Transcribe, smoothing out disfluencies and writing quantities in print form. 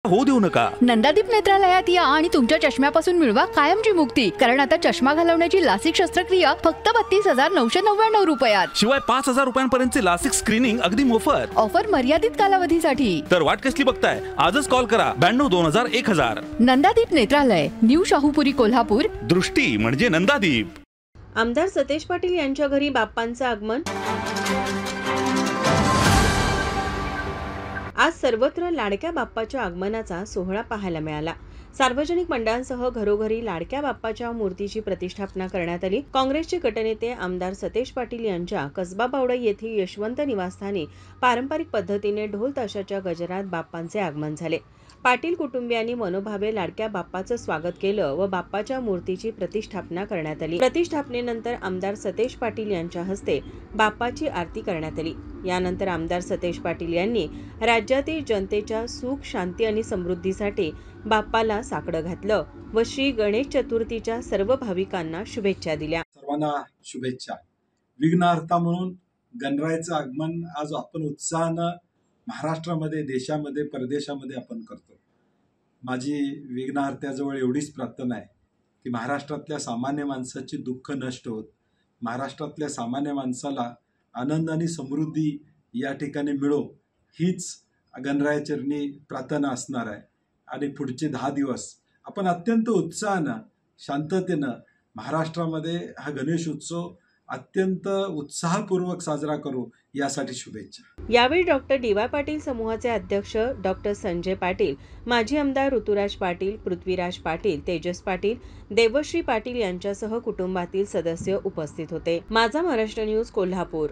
होऊ देऊ नका। नंदादीप नेत्रालयात या आणि तुमच्या चष्म्यापासून मिळवा कायमची मुक्ती, कारण आता चष्मा घालवण्याची लासिक शस्त्रक्रिया फक्त 32,999 रुपयात, शिवाय 5,000 रुपयांपर्यंतचे लासिक स्क्रीनिंग अगदी मोफत। ऑफर मर्यादित कालावधीसाठी। तर वाट कसली बघताय, आजच कॉल करा 92-2000-1000। नंदादीप नेत्रालय, न्यू शाहूपुरी, कोल्हापूर। दृष्टी म्हणजे नंदादीप। आमदार सतेज पाटील यांच्या घरी बाप्पांचं आगमन। आज सर्वत्र लाडक्या बाप्पाच्या आगमनाचा सोहळा पाहायला मिळाला। सार्वजनिक मंडळांसह घरोघरी लाडक्या बाप्पाच्या मूर्तीची प्रतिष्ठापना करण्यात आली। काँग्रेसचे गटनेते आमदार सतेज पाटील यांच्या कसबा बावडा येथील यशवंत निवासस्थानी पारंपरिक पद्धतीने ढोल ताशाच्या गजरात बाप्पांचे आगमन झाले। पाटील कुटुंबियांनी मनोभावे लाडक्या बाप्पाचं स्वागत केलं व बाप्पाच्या मूर्तीची प्रतिष्ठापना करण्यात आली। प्रतिष्ठापनेनंतर आमदार सतेज पाटील यांच्या हस्ते बाप्पाची आरती करण्यात आली। यानंतर आमदार सतेज पाटील यांनी राज्यातील जनतेच्या सुख, शांती आणि समृद्धीसाठी बाप्पाला साकडं घातलं व श्री गणेश चतुर्थीच्या सर्व भाविकांना शुभेच्छा दिल्या। सर्वांना शुभेच्छा। विघ्नहर्ता म्हणून गणरायाचं आगमन आज आपण उत्साहानं महाराष्ट्रामध्ये, देशामध्ये, परदेशामध्ये आपण करतो। माझी विघ्नहर्त्याजवळ एवढीच प्रार्थना आहे की महाराष्ट्रातल्या सामान्य माणसाची दुःख नष्ट होत, महाराष्ट्रातल्या सामान्य माणसाला आनंद आणि समृद्धी या ठिकाणी मिळो, हीच गणरायाचरणी प्रार्थना असणार आहे। आणि पुढचे 10 दिवस आपण अत्यंत उत्साहानं, शांततेनं महाराष्ट्रामध्ये हा गणेश उत्सव अत्यंत उत्साहपूर्वक साजरा करू, यासाठी शुभेच्छा। यावेळी डॉक्टर डी.वाय. पाटील समूहाचे अध्यक्ष डॉक्टर संजय पाटील, माजी आमदार ऋतुराज पाटील, पृथ्वीराज पाटील, तेजस पाटील, देवश्री पाटील यांच्यासह कुटुंबातील सदस्य उपस्थित होते। माझा महाराष्ट्र न्यूज, कोल्हापूर।